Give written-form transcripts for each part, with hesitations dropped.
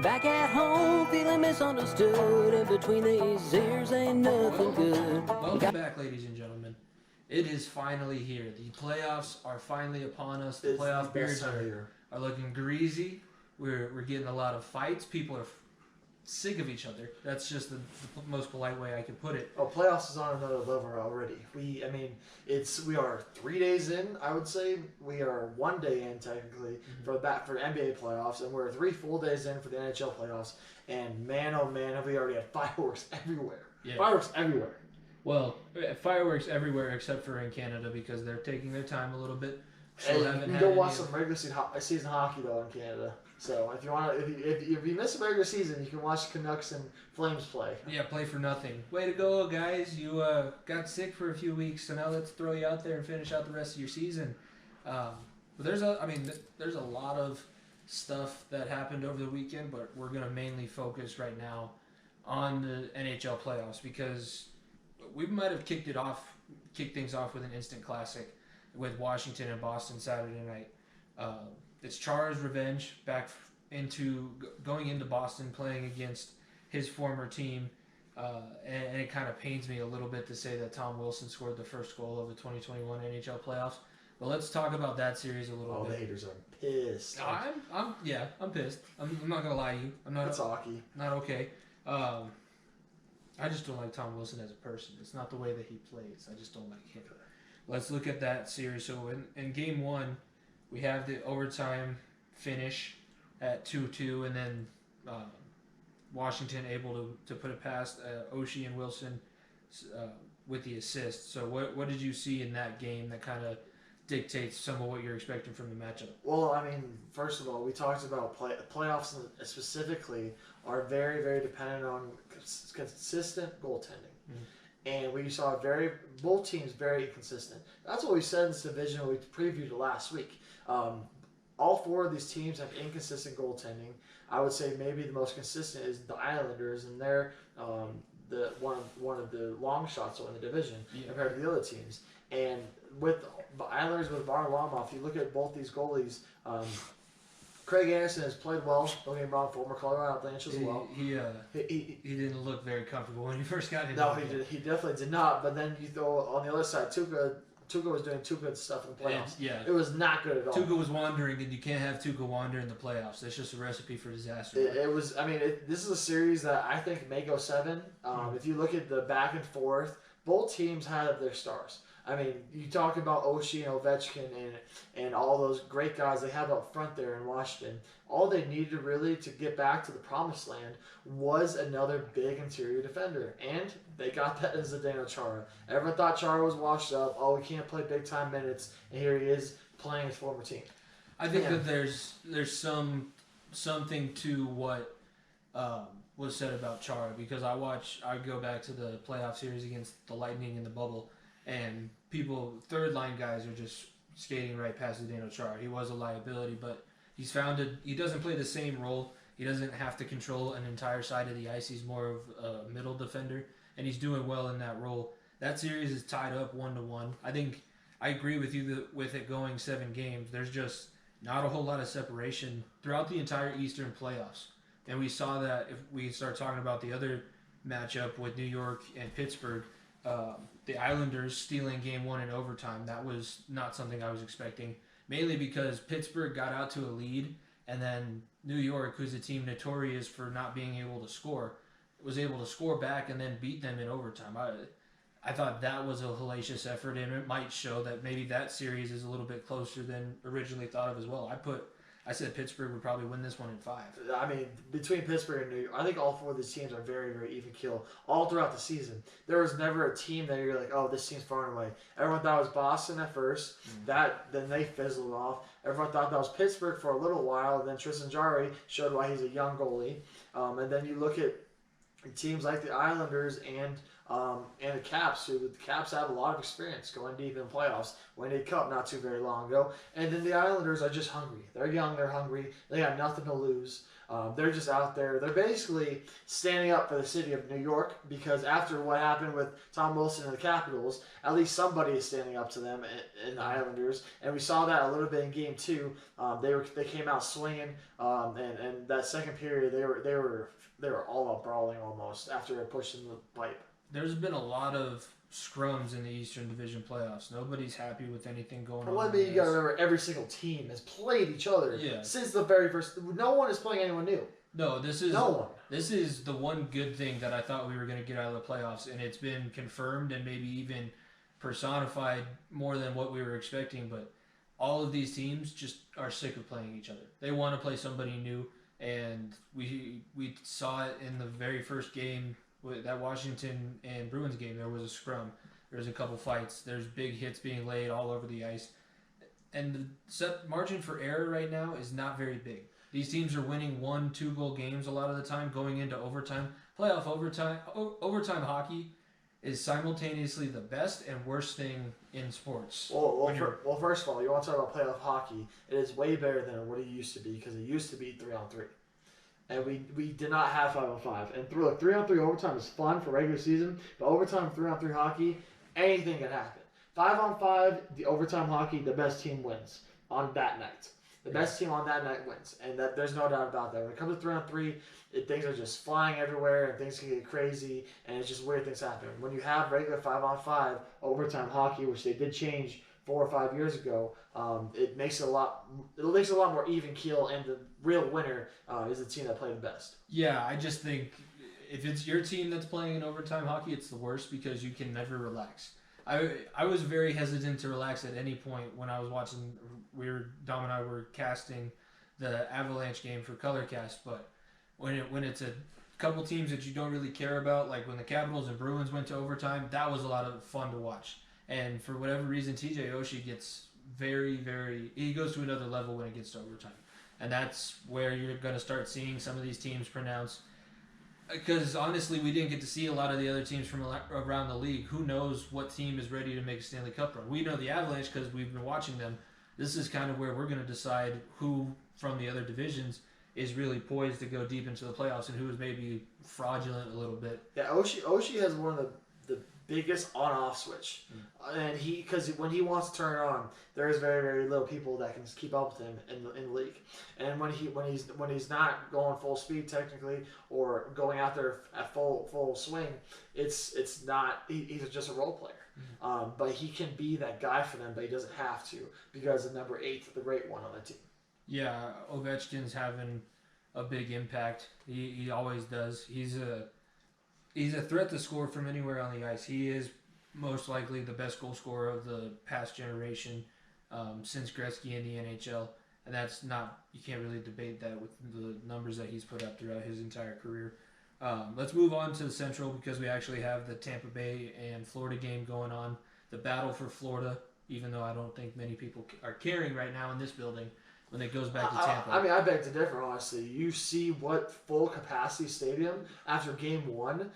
Back at home, feeling misunderstood, and between these ears ain't nothing good. Welcome back, ladies and gentlemen. It is finally here. The playoffs are finally upon us. The playoff beards are looking greasy. We're getting a lot of fights. People are sick of each other. That's just the most polite way I could put it. Oh, playoffs is on another level already. We are 3 days in. I would say we are 1 day in technically for NBA playoffs, and we're 3 full days in for the NHL playoffs. And man, oh man, have we already had fireworks everywhere. Yeah. Fireworks everywhere. Well, fireworks everywhere except for in Canada because they're taking their time a little bit. Hey, you can go watch some regular season hockey though in Canada. So if you want, if you miss a regular season, you can watch Canucks and Flames play. Yeah, play for nothing. Way to go, guys! You got sick for a few weeks, so now let's throw you out there and finish out the rest of your season. But there's a lot of stuff that happened over the weekend, but we're gonna mainly focus right now on the NHL playoffs because we might have kicked things off with an instant classic with Washington and Boston Saturday night. It's Chara's revenge going into Boston playing against his former team, and it kind of pains me a little bit to say that Tom Wilson scored the first goal of the 2021 NHL playoffs. But let's talk about that series a little bit. The haters are pissed. No, I'm pissed. I'm not gonna lie to you. I'm not. It's hockey. Not okay. I just don't like Tom Wilson as a person. It's not the way that he plays. I just don't like him. Let's look at that series. So in game one, we have the overtime finish at 2-2, and then Washington able to put it past Oshie and Wilson with the assist. So what did you see in that game that kind of dictates some of what you're expecting from the matchup? Well, I mean, first of all, we talked about playoffs specifically are very, very dependent on consistent goaltending. And we saw both teams very inconsistent. That's what we said in this division when we previewed it last week. All 4 of these teams have inconsistent goaltending. I would say maybe the most consistent is the Islanders, and they're one of the long shots in the division compared to the other teams. And with the Islanders with Varlamov, if you look at both these goalies, Craig Anderson has played well. Don't get me wrong, former Colorado Avalanche as well. He didn't look very comfortable when he first got in. No, he definitely did not. But then you throw on the other side, Tuukka was doing too good stuff in the playoffs. It was not good at all. Tuukka was wandering, and you can't have Tuukka wander in the playoffs. That's just a recipe for disaster. It was. I mean, this is a series that I think may go 7. If you look at the back and forth, both teams had their stars. I mean, you talk about Oshie and Ovechkin and all those great guys they have up front there in Washington. All they needed really to get back to the promised land was another big interior defender. And they got that in Zdeno Chara. Everyone thought Chara was washed up. Oh, we can't play big-time minutes. And here he is playing his former team. I think that there's something to what was said about Chara because I go back to the playoff series against the Lightning in the bubble, and third-line guys are just skating right past Zdeno Chara. He was a liability, but he doesn't play the same role. He doesn't have to control an entire side of the ice. He's more of a middle defender, and he's doing well in that role. That series is tied up 1-1. I think I agree with you with it going 7 games. There's just not a whole lot of separation throughout the entire Eastern playoffs. And we saw that if we start talking about the other matchup with New York and Pittsburgh, the Islanders stealing game 1 in overtime. That was not something I was expecting, mainly because Pittsburgh got out to a lead, and then New York, who's a team notorious for not being able to score, was able to score back and then beat them in overtime. I thought that was a hellacious effort, and it might show that maybe that series is a little bit closer than originally thought of as well. I said Pittsburgh would probably win this one in 5. I mean, between Pittsburgh and New York, I think all 4 of these teams are very, very even keel all throughout the season. There was never a team that you're like, oh, this team's far and away. Everyone thought it was Boston at first. Then they fizzled off. Everyone thought that was Pittsburgh for a little while. And then Tristan Jarry showed why he's a young goalie. And then you look at teams like the Islanders and and the Caps, who the Caps have a lot of experience going deep in playoffs. Winning a cup not too very long ago. And then the Islanders are just hungry. They're young, they're hungry, they got nothing to lose. They're just out there. They're basically standing up for the city of New York because after what happened with Tom Wilson and the Capitals, at least somebody is standing up to them in the Islanders, and we saw that a little bit in Game 2. They came out swinging, and that second period they were all up brawling almost after it pushed in the pipe. There's been a lot of scrums in the Eastern Division playoffs. Nobody's happy with anything going on. Well, I mean, you got to remember, every single team has played each other since the very first. No one is playing anyone new. No, this is no one. This is the one good thing that I thought we were going to get out of the playoffs, and it's been confirmed and maybe even personified more than what we were expecting. But all of these teams just are sick of playing each other. They want to play somebody new, and we saw it in the very first game. That Washington and Bruins game, there was a scrum. There's a couple fights. There's big hits being laid all over the ice. And the set margin for error right now is not very big. These teams are winning 1-2 goal games a lot of the time, going into overtime. Playoff overtime hockey is simultaneously the best and worst thing in sports. Well, first of all, you want to talk about playoff hockey. It is way better than what it used to be because it used to be 3-on-3. And we did not have 5-on-5. And 3-on-3 overtime is fun for regular season, but overtime 3-on-3 hockey, anything can happen. 5-on-5, the overtime hockey, the best team wins on that night. The best team on that night wins, and there's no doubt about that. When it comes to 3-on-3, things are just flying everywhere, and things can get crazy, and it's just weird things happen. When you have regular 5-on-5 overtime hockey, which they did change 4 or 5 years ago, it makes it a lot more even keel, and the real winner is the team that played the best. Yeah, I just think if it's your team that's playing in overtime hockey, it's the worst because you can never relax. I was very hesitant to relax at any point when I was watching. Dom and I were casting the Avalanche game for Colorcast, but when it's a couple teams that you don't really care about, like when the Capitals and Bruins went to overtime, that was a lot of fun to watch. And for whatever reason, TJ Oshie gets he goes to another level when it gets to overtime. And that's where you're going to start seeing some of these teams pronounce. Because honestly, we didn't get to see a lot of the other teams from around the league. Who knows what team is ready to make a Stanley Cup run? We know the Avalanche because we've been watching them. This is kind of where we're going to decide who from the other divisions is really poised to go deep into the playoffs and who is maybe fraudulent a little bit. Yeah, Oshie has one of the biggest on-off switch, and because when he wants to turn it on, there's very, very little people that can keep up with him in the league. And when he's not going full speed technically or going out there at full swing, it's not. He's just a role player. But he can be that guy for them, but he doesn't have to because of number 8, the great one on the team. Yeah, Ovechkin's having a big impact. He always does. He's a threat to score from anywhere on the ice. He is most likely the best goal scorer of the past generation since Gretzky in the NHL. And that's not, you can't really debate that with the numbers that he's put up throughout his entire career. Let's move on to the Central because we actually have the Tampa Bay and Florida game going on. The battle for Florida, even though I don't think many people are caring right now in this building when it goes back to Tampa. I beg to differ, honestly. You see what full capacity stadium after game 1.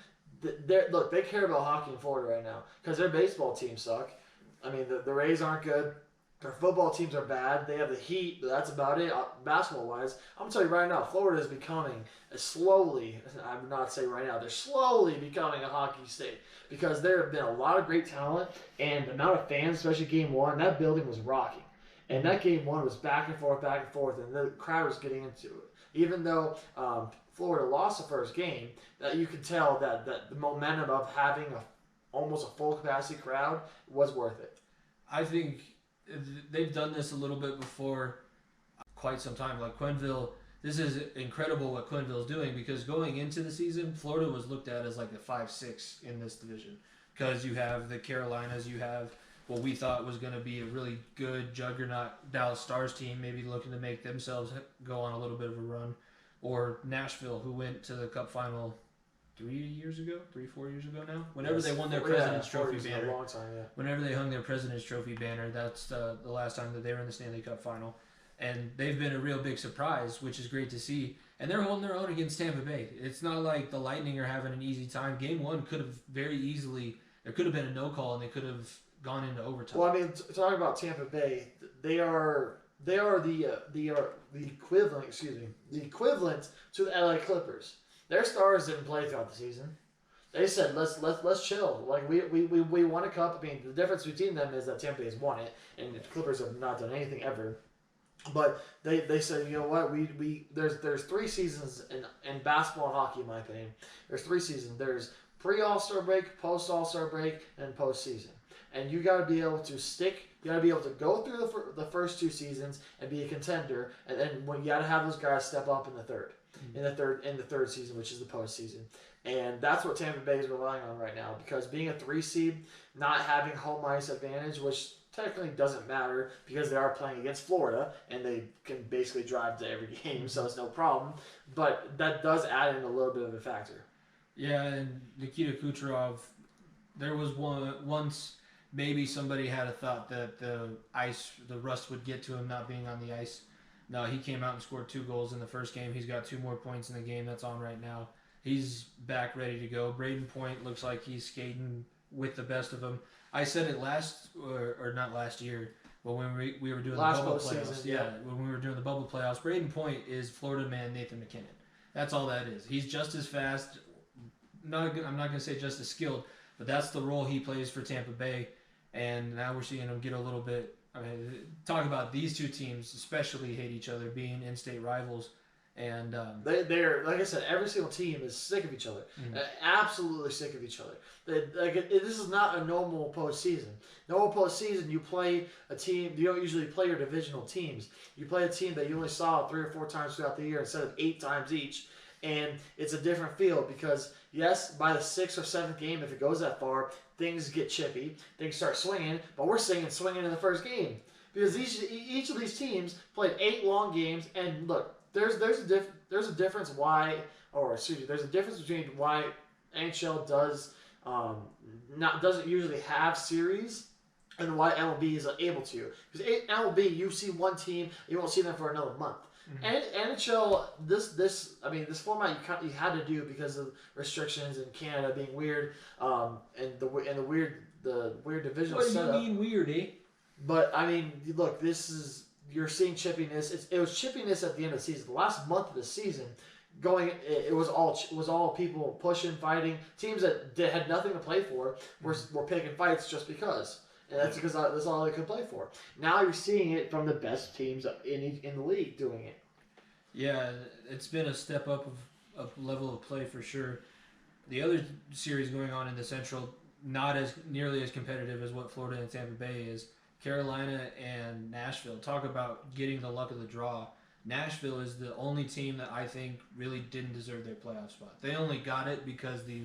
Look, they care about hockey in Florida right now because their baseball teams suck. I mean, the Rays aren't good. Their football teams are bad. They have the Heat, but that's about it basketball-wise. I'm going to tell you right now, Florida is becoming slowly, I would not say right now, they're slowly becoming a hockey state because there have been a lot of great talent and the amount of fans, especially game 1, that building was rocking. And that game 1 was back and forth, and the crowd was getting into it. Even though Florida lost the first game, that you could tell that the momentum of having almost a full capacity crowd was worth it. I think they've done this a little bit before, quite some time. Like Quenneville, this is incredible what Quenneville is doing because going into the season, Florida was looked at as like the 5-6 in this division because you have the Carolinas, you have what we thought was going to be a really good juggernaut Dallas Stars team, maybe looking to make themselves go on a little bit of a run, or Nashville, who went to the Cup final 4 years ago now. Whenever they won their President's Trophy banner, a long time, yeah. Whenever they hung their President's Trophy banner, that's the last time that they were in the Stanley Cup final. And they've been a real big surprise, which is great to see. And they're holding their own against Tampa Bay. It's not like the Lightning are having an easy time. Game 1 could have very easily, there could have been a no call, and they could have gone into overtime. Well, I mean, talking about Tampa Bay, they are the equivalent. Excuse me, the equivalent to the LA Clippers. Their stars didn't play throughout the season. They said let's chill. Like we won a cup. I mean, the difference between them is that Tampa Bay has won it, and the Clippers have not done anything ever. But they said, you know what, there's 3 seasons in basketball and hockey, in my opinion. There's 3 seasons. There's pre-All-Star break, post-All-Star break, and postseason. And you got to be able to stick. You got to be able to go through the first 2 seasons and be a contender, and then when you got to have those guys step up in the third, in the third season, which is the postseason. And that's what Tampa Bay is relying on right now, because being a 3 seed, not having home ice advantage, which technically doesn't matter because they are playing against Florida and they can basically drive to every game, so it's no problem. But that does add in a little bit of a factor. Yeah, and Nikita Kucherov, there was once maybe somebody had a thought that the rust would get to him not being on the ice. No, he came out and scored 2 goals in the first game. He's got 2 more points in the game that's on right now. He's back ready to go. Braden Point looks like he's skating with the best of them. I said it not last year, but when we were doing the bubble playoffs. Yeah, when we were doing the bubble playoffs, Braden Point is Florida man Nathan McKinnon. That's all that is. He's just as fast. I'm not going to say just as skilled, but that's the role he plays for Tampa Bay. And now we're seeing him get a little bit. I mean, talk about these 2 teams, especially hate each other, being in-state rivals. And they're, like I said, every single team is sick of each other. Absolutely sick of each other. This is not a normal postseason. Normal postseason, you play a team. You don't usually play your divisional teams. You play a team that you only saw 3 or 4 times throughout the year instead of 8 times each. And it's a different feel because, yes, by the 6th or 7th game, if it goes that far, things get chippy. Things start swinging. But we're seeing swinging in the first game because each of these teams played 8 long games. And look, there's a difference there's a difference between why NHL doesn't usually have series and why MLB is able to. Because MLB, you see one team, you won't see them for another month. And NHL, this format you had to do because of restrictions in Canada being weird, and the weird divisional setup. What do you mean weird, eh? But I mean, look, you're seeing chippiness. It was chippiness at the end of the season. The last month of the season, it was all people pushing, fighting. Teams that had nothing to play for were picking fights just because. And that's because that's all they could play for. Now you're seeing it from the best teams in the league doing it. Yeah, it's been a step up of level of play for sure. The other series going on in the Central, not as nearly as competitive as what Florida and Tampa Bay is. Carolina and Nashville. Talk about getting the luck of the draw. Nashville is the only team that I think really didn't deserve their playoff spot. They only got it because the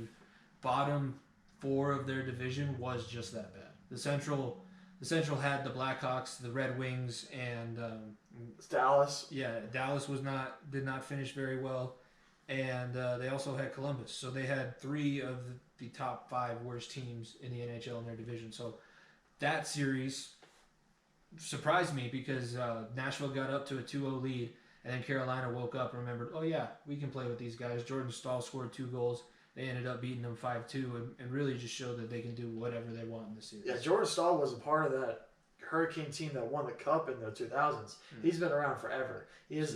bottom 4 of their division was just that bad. The Central had the Blackhawks, the Red Wings, and Dallas. Yeah, Dallas did not finish very well, and they also had Columbus. So they had 3 of the top 5 worst teams in the NHL in their division. So that series surprised me because Nashville got up to a 2-0 lead, and then Carolina woke up and remembered, oh yeah, we can play with these guys. Jordan Staal scored 2 goals. They ended up beating them 5-2 and really just showed that they can do whatever they want in the series. Yeah, Jordan Staal was a part of that Hurricane team that won the Cup in the 2000s. He's been around forever. He has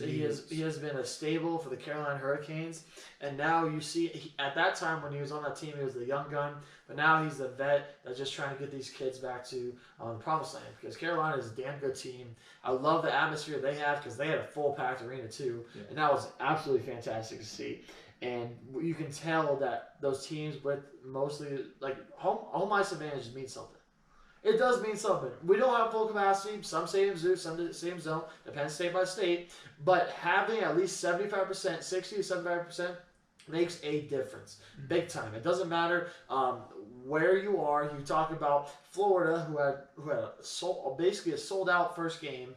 been a staple for the Carolina Hurricanes, and now you see at that time when he was on that team, he was the young gun, but now he's the vet that's just trying to get these kids back to the promised land because Carolina is a damn good team. I love the atmosphere they have because they had a full packed arena too, and that was absolutely fantastic to see. And you can tell that those teams with mostly like home ice advantage means something. It does mean something. We don't have full capacity. Some stadiums do, some stadiums don't. Depends state by state. But having at least 75%, 60 to 75% makes a difference. Big time. It doesn't matter where you are. You talk about Florida, who had basically a sold out first game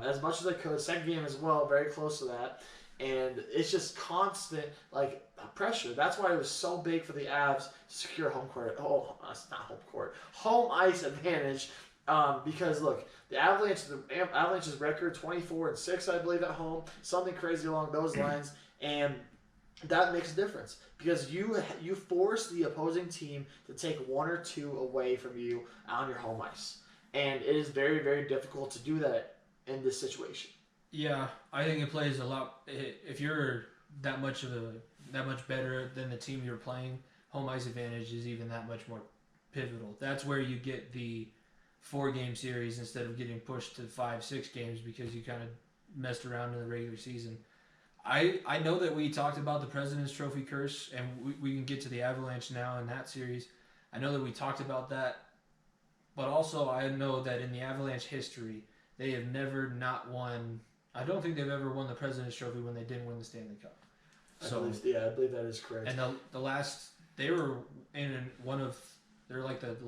as much as they could. Second game as well, very close to that. And it's just constant pressure. That's why it was so big for the Avs to secure home ice advantage Because look, the Avalanche's record 24-6, I believe, at home, something crazy along those lines, and that makes a difference because you force the opposing team to take one or two away from you on your home ice, and it is very, very difficult to do that in this situation. Yeah, I think it plays a lot. If you're that much better than the team you're playing, home ice advantage is even that much more pivotal. That's where you get the 4-game series instead of getting pushed to 5-6 games because you kind of messed around in the regular season. I know that we talked about the President's Trophy curse, and we can get to the Avalanche now in that series. I know that we talked about that, but also I know that in the Avalanche history, they have never not won. I don't think they've ever won the President's Trophy when they didn't win the Stanley Cup. I believe that is correct. And the last, they were they're like third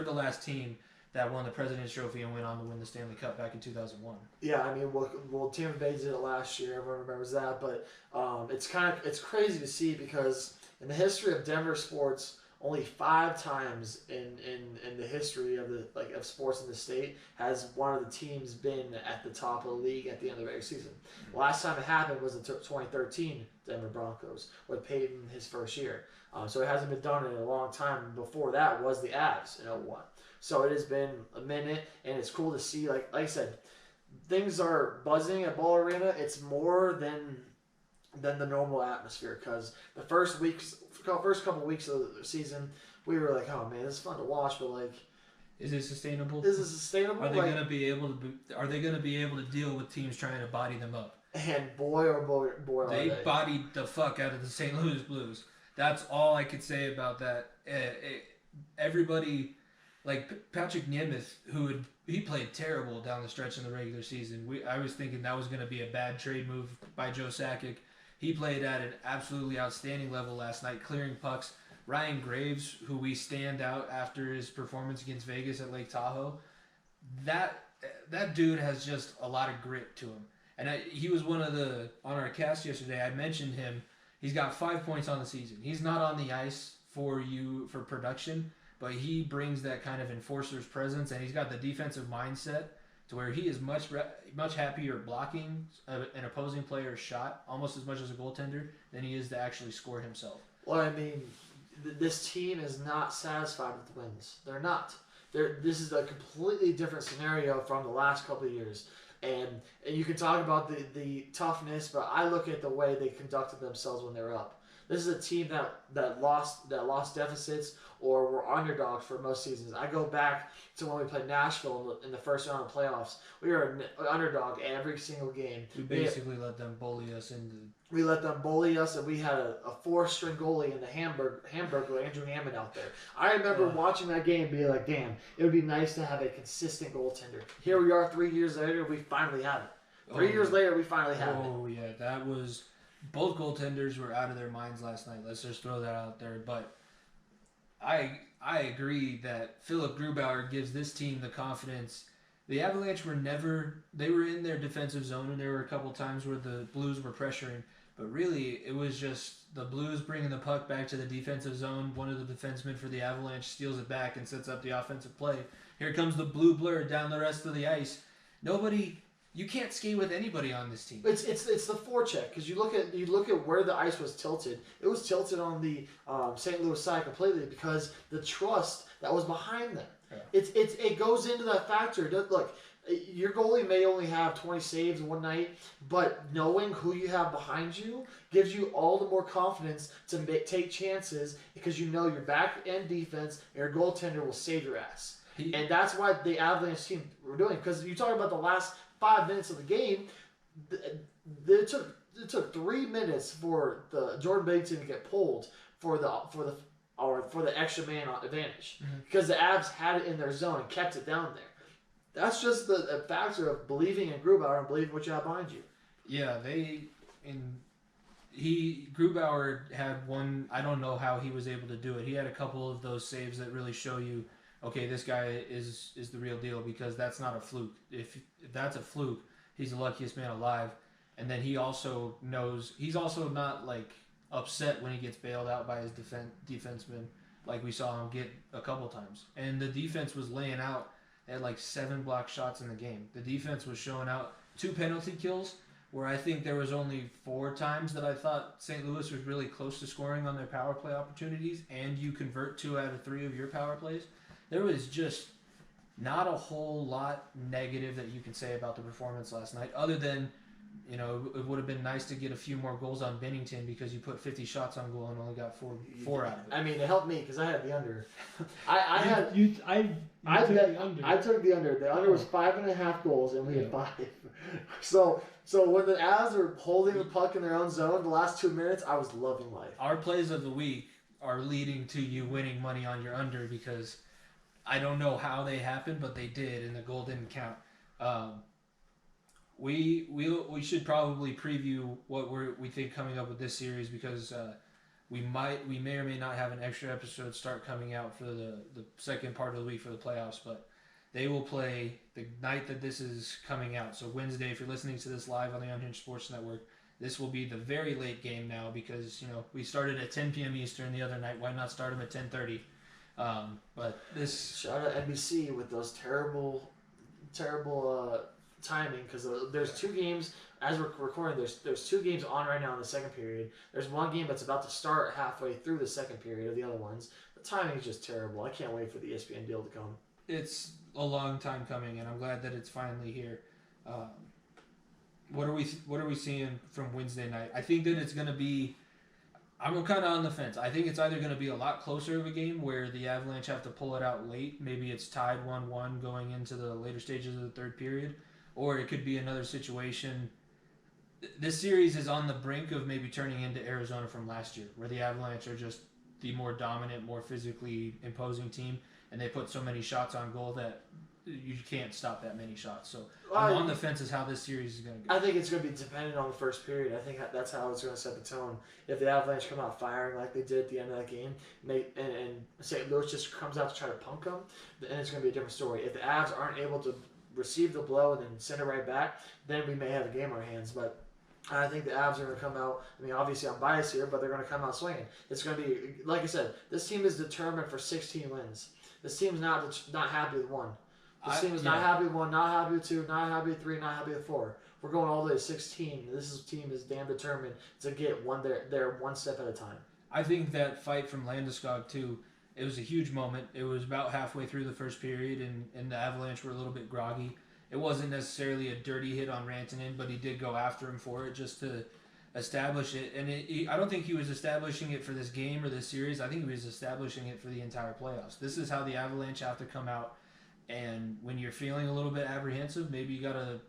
to last team that won the President's Trophy and went on to win the Stanley Cup back in 2001. Yeah, I mean, well, Tampa Bay did it last year. Everyone remembers that, but it's crazy to see because in the history of Denver sports, only 5 times in the history of of sports in the state has one of the teams been at the top of the league at the end of the regular season. The last time it happened was the 2013 Denver Broncos with Peyton his first year. So it hasn't been done in a long time. Before that was the Avs in 2001. So it has been a minute, and it's cool to see. Like I said, things are buzzing at Ball Arena. It's more than the normal atmosphere because the first couple weeks of the season, we were like, "Oh man, this is fun to watch," but like, is it sustainable? Is it sustainable? Are they going to be able to? Are they going to be able to deal with teams trying to body them up? And boy, are they bodied the fuck out of the St. Louis Blues. That's all I could say about that. Everybody. Like Patrick Nemeth, he played terrible down the stretch in the regular season. I was thinking that was going to be a bad trade move by Joe Sakic. He played at an absolutely outstanding level last night, clearing pucks. Ryan Graves, who we stand out after his performance against Vegas at Lake Tahoe, that dude has just a lot of grit to him. And he was on our cast yesterday. I mentioned him. He's got 5 points on the season. He's not on the ice for production, but he brings that kind of enforcer's presence, and he's got the defensive mindset to where he is much happier blocking an opposing player's shot almost as much as a goaltender than he is to actually score himself. Well, I mean, this team is not satisfied with wins. They're not. This is a completely different scenario from the last couple of years. And you can talk about the toughness, but I look at the way they conducted themselves when they were up. This is a team that lost deficits or were underdogs for most seasons. I go back to when we played Nashville in the first round of playoffs. We were an underdog every single game. We basically let them bully us into. We let them bully us, and we had a 4-string goalie in the Hamburger Andrew Hammond out there. I remember watching that game and being like, damn, it would be nice to have a consistent goaltender. Here we are 3 years later, we finally have it. 3 years later, we finally have it. Oh, yeah, that was... Both goaltenders were out of their minds last night. Let's just throw that out there. But I agree that Philip Grubauer gives this team the confidence. The Avalanche they were in their defensive zone, and there were a couple times where the Blues were pressuring. But really, it was just the Blues bringing the puck back to the defensive zone. One of the defensemen for the Avalanche steals it back and sets up the offensive play. Here comes the blue blur down the rest of the ice. You can't skate with anybody on this team. It's the forecheck because you look at where the ice was tilted. It was tilted on the St. Louis side completely because the trust that was behind them. Yeah. It goes into that factor. Look, your goalie may only have 20 saves one night, but knowing who you have behind you gives you all the more confidence to take chances because you know your back end defense and your goaltender will save your ass. And that's why the Avalanche team were doing. Because you talk about the last 5 minutes of the game, it took 3 minutes for the Jordan Binnington to get pulled for the extra man advantage because the Avs had it in their zone and kept it down there. That's just the factor of believing in Grubauer and believing what you have behind you. Yeah, Grubauer had one. I don't know how he was able to do it. He had a couple of those saves that really show you, okay, this guy is the real deal because that's not a fluke. If that's a fluke, he's the luckiest man alive. And then he also knows he's also not like upset when he gets bailed out by his defenseman, like we saw him get a couple times. And the defense was laying out, They had like 7 block shots in the game. The defense was showing out. 2 penalty kills, where I think there was only 4 times that I thought St. Louis was really close to scoring on their power play opportunities, and you convert 2 out of 3 of your power plays. There was just not a whole lot negative that you can say about the performance last night, other than, you know, it would have been nice to get a few more goals on Bennington because you put 50 shots on goal and only got four out of it. I mean, it helped me because I had the under. I took the under. I took the under. The under was 5.5 goals, and we had 5. So when the Avs were holding the puck in their own zone the last 2 minutes, I was loving life. Our plays of the week are leading to you winning money on your under because I don't know how they happened, but they did, and the goal didn't count. We should probably preview what we think coming up with this series because we may or may not have an extra episode start coming out for the second part of the week for the playoffs, but they will play the night that this is coming out. So Wednesday, if you're listening to this live on the Unhinged Sports Network, this will be the very late game now because, you know, we started at 10 p.m. Eastern the other night. Why not start them at 10:30? But this shout out NBC with those terrible timing because there's 2 games as we're recording. There's 2 games on right now in the second period. There's 1 game that's about to start halfway through the second period of the other ones. The timing is just terrible. I can't wait for the ESPN deal to come. It's a long time coming, and I'm glad that it's finally here. What are we seeing from Wednesday night? I think that it's going to be. I'm kind of on the fence. I think it's either going to be a lot closer of a game where the Avalanche have to pull it out late. Maybe it's tied 1-1 going into the later stages of the third period. Or it could be another situation. This series is on the brink of maybe turning into Arizona from last year, where the Avalanche are just the more dominant, more physically imposing team, and they put so many shots on goal that you can't stop that many shots. So I'm on the fence as how this series is going to go. I think it's going to be dependent on the first period. I think that's how it's going to set the tone. If the Avalanche come out firing like they did at the end of that game, and St. Louis just comes out to try to punk them, then it's going to be a different story. If the Avs aren't able to receive the blow and then send it right back, then we may have a game on our hands. But I think the Avs are going to come out. I mean, obviously I'm biased here, but they're going to come out swinging. It's going to be, like I said, this team is determined for 16 wins. This team's not happy with 1. This team is not happy with 1, not happy with 2, not happy with 3, not happy with 4. We're going all the way to 16. This team is damn determined to get there one step at a time. I think that fight from Landeskog too, it was a huge moment. It was about halfway through the first period, and the Avalanche were a little bit groggy. It wasn't necessarily a dirty hit on Rantanen, but he did go after him for it just to establish it. And I don't think he was establishing it for this game or this series. I think he was establishing it for the entire playoffs. This is how the Avalanche have to come out. And when you're feeling a little bit apprehensive, maybe you got to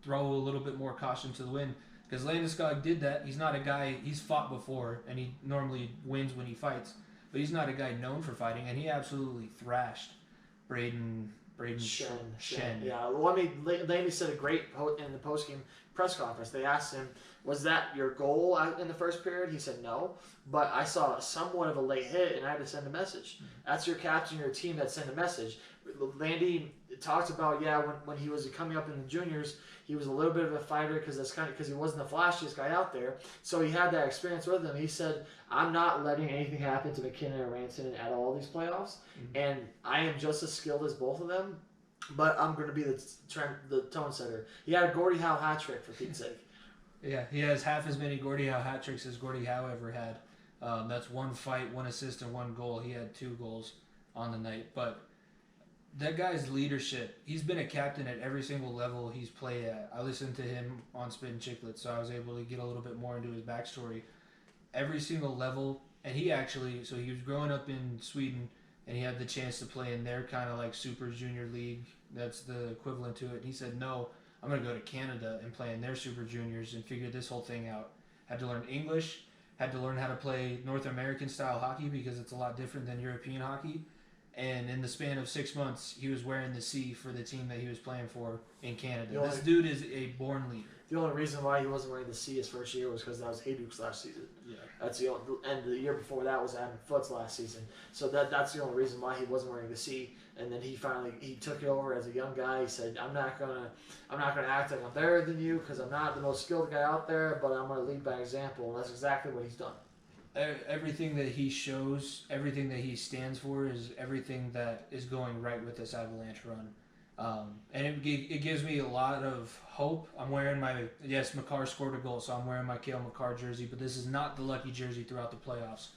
throw a little bit more caution to the wind. Because Landeskog did that. He's not a guy, he's fought before, and he normally wins when he fights. But he's not a guy known for fighting, and he absolutely thrashed Braden Shen. Yeah, well, I mean, Landy said a great in the post-game press conference. They asked him, was that your goal in the first period? He said no, but I saw somewhat of a late hit, and I had to send a message. That's your captain, your team that sent a message. Landy talked about, when he was coming up in the juniors, he was a little bit of a fighter because he wasn't the flashiest guy out there. So he had that experience with him. He said, I'm not letting anything happen to McKinnon or Rantanen at all these playoffs, and I am just as skilled as both of them, but I'm going to be the tone setter. He had a Gordie Howe hat trick, for Pete's sake. Yeah, he has half as many Gordie Howe hat tricks as Gordie Howe ever had. That's 1 fight, 1 assist, and 1 goal. He had 2 goals on the night, but that guy's leadership, he's been a captain at every single level he's played at. I listened to him on Spit and Chicklets, so I was able to get a little bit more into his backstory. Every single level, and he was growing up in Sweden, and he had the chance to play in their kind of like super junior league. That's the equivalent to it. And he said, no, I'm going to go to Canada and play in their super juniors and figure this whole thing out. Had to learn English, had to learn how to play North American style hockey because it's a lot different than European hockey. And in the span of 6 months, he was wearing the C for the team that he was playing for in Canada. This dude is a born leader. The only reason why he wasn't wearing the C his first year was because that was Hayduk's last season. Yeah. And the year before that was Adam Foote's last season. So that's the only reason why he wasn't wearing the C. And then he took it over as a young guy. He said, I'm not gonna act like I'm better than you because I'm not the most skilled guy out there, but I'm gonna lead by example. And that's exactly what he's done. Everything that he shows, everything that he stands for is everything that is going right with this Avalanche run. And it gives me a lot of hope. I'm wearing Makar scored a goal, so I'm wearing my Cale Makar jersey, but this is not the lucky jersey throughout the playoffs.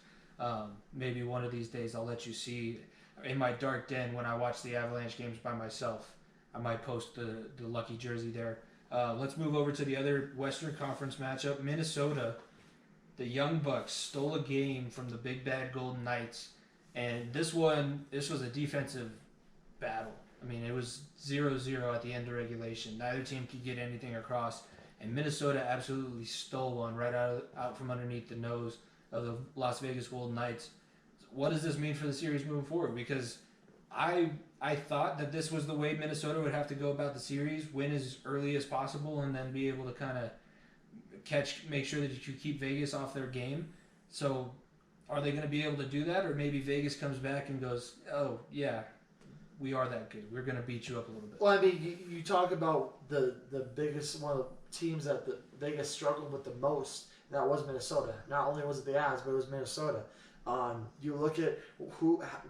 Maybe one of these days I'll let you see in my dark den when I watch the Avalanche games by myself. I might post the lucky jersey there. Let's move over to the other Western Conference matchup. Minnesota, the Young Bucks stole a game from the Big Bad Golden Knights, and this was a defensive battle. I mean, it was 0-0 at the end of regulation. Neither team could get anything across, and Minnesota absolutely stole one right out from underneath the nose of the Las Vegas Golden Knights. What does this mean for the series moving forward? Because I thought that this was the way Minnesota would have to go about the series, win as early as possible, and then be able to kind of make sure that you keep Vegas off their game. So are they going to be able to do that, or maybe Vegas comes back and goes, oh yeah, we are that good, we're going to beat you up a little bit? Well, I mean, you talk about the biggest one of the teams that the Vegas struggled with the most, and that was Minnesota. Not only was it the Avs, but it was Minnesota. You look at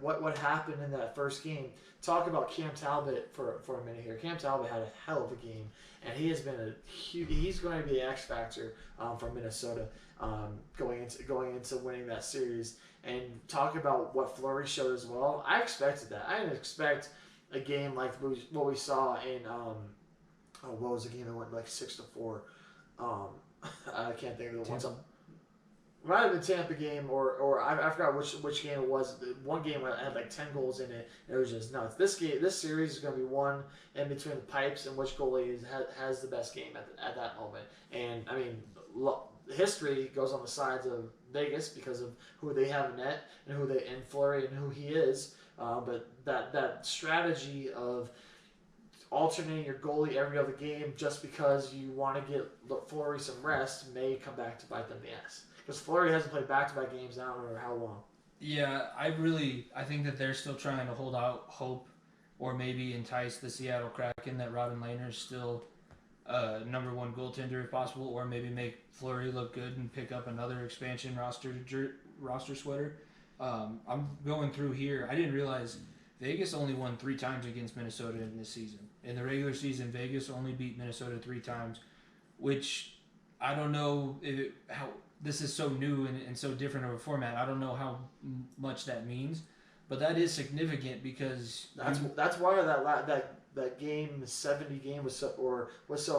what happened in that first game. Talk about Cam Talbot for a minute here. Cam Talbot had a hell of a game, and he has been he's going to be the X factor for Minnesota going into winning that series. And talk about what Fleury showed as well. I expected that. I didn't expect a game like what we saw in what was the game that went like 6-4. I can't think of the ones. Might have been Tampa game or I forgot which game it was. One game had like 10 goals in it. And it was just nuts. This series is going to be one in between the pipes and which goalie has the best game at that moment. And I mean, history goes on the sides of Vegas because of who they have in net and Fleury and who he is. But that strategy of alternating your goalie every other game just because you want to get Fleury some rest may come back to bite them in the ass. Because Fleury hasn't played back-to-back games now, I don't know how long. Yeah, I think that they're still trying to hold out hope or maybe entice the Seattle Kraken that Robin Lehner's still number one goaltender if possible, or maybe make Fleury look good and pick up another expansion roster sweater. I'm going through here. I didn't realize Vegas only won 3 times against Minnesota in this season. In the regular season, Vegas only beat Minnesota 3 times, which I don't know how... This is so new and so different of a format. I don't know how much that means, but that is significant because that's why that game, the 70 game was so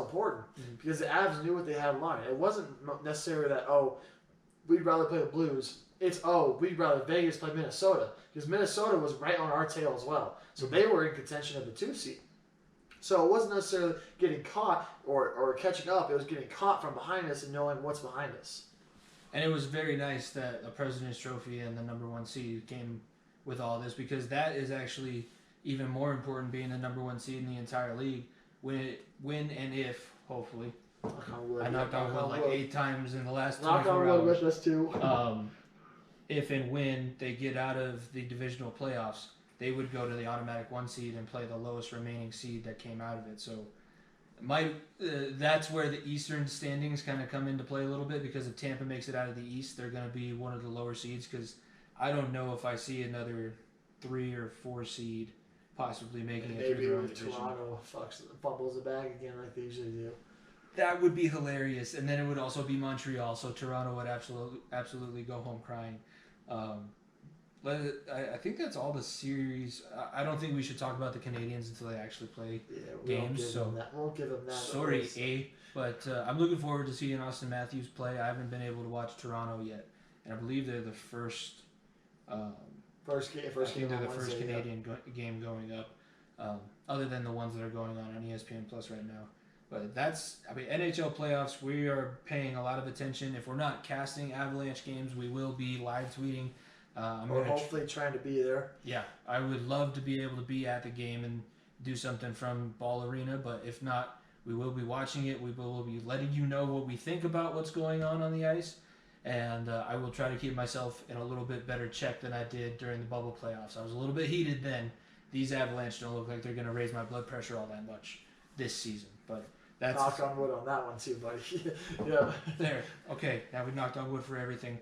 important because the Avs knew what they had in line. It wasn't necessarily that we'd rather play the Blues. It's we'd rather Vegas play Minnesota because Minnesota was right on our tail as well. So they were in contention of the 2 seed. So it wasn't necessarily getting caught or catching up. It was getting caught from behind us and knowing what's behind us. And it was very nice that a President's Trophy and the number 1 seed came with all this because that is actually even more important, being the number 1 seed in the entire league. When and if, hopefully, I knocked on wood like 8 times in the last 24 hours. Knock on wood with us too. If and when they get out of the divisional playoffs, they would go to the automatic 1 seed and play the lowest remaining seed that came out of it. So that's where the Eastern standings kind of come into play a little bit, because if Tampa makes it out of the East, they're going to be one of the lower seeds, because I don't know if I see another 3 or 4 seed possibly making it through their own division. Toronto fumbles the bag again like they usually do. That would be hilarious, and then it would also be Montreal, so Toronto would absolutely go home crying. I think that's all the series. I don't think we should talk about the Canadians until they actually play games. Won't give them that. Sorry, but I'm looking forward to seeing Austin Matthews play. I haven't been able to watch Toronto yet, and I believe they're the first Canadian game going up, other than the ones that are going on ESPN Plus right now. But NHL playoffs, we are paying a lot of attention. If we're not casting Avalanche games, we will be live tweeting. Or hopefully trying to be there. Yeah, I would love to be able to be at the game and do something from Ball Arena, but if not, we will be watching it. We will be letting you know what we think about what's going on the ice, and I will try to keep myself in a little bit better check than I did during the bubble playoffs. I was a little bit heated then. These Avalanche don't look like they're going to raise my blood pressure all that much this season, but that's... Knock on wood on that one too, buddy. Yeah. There. Okay, now we've knocked on wood for everything.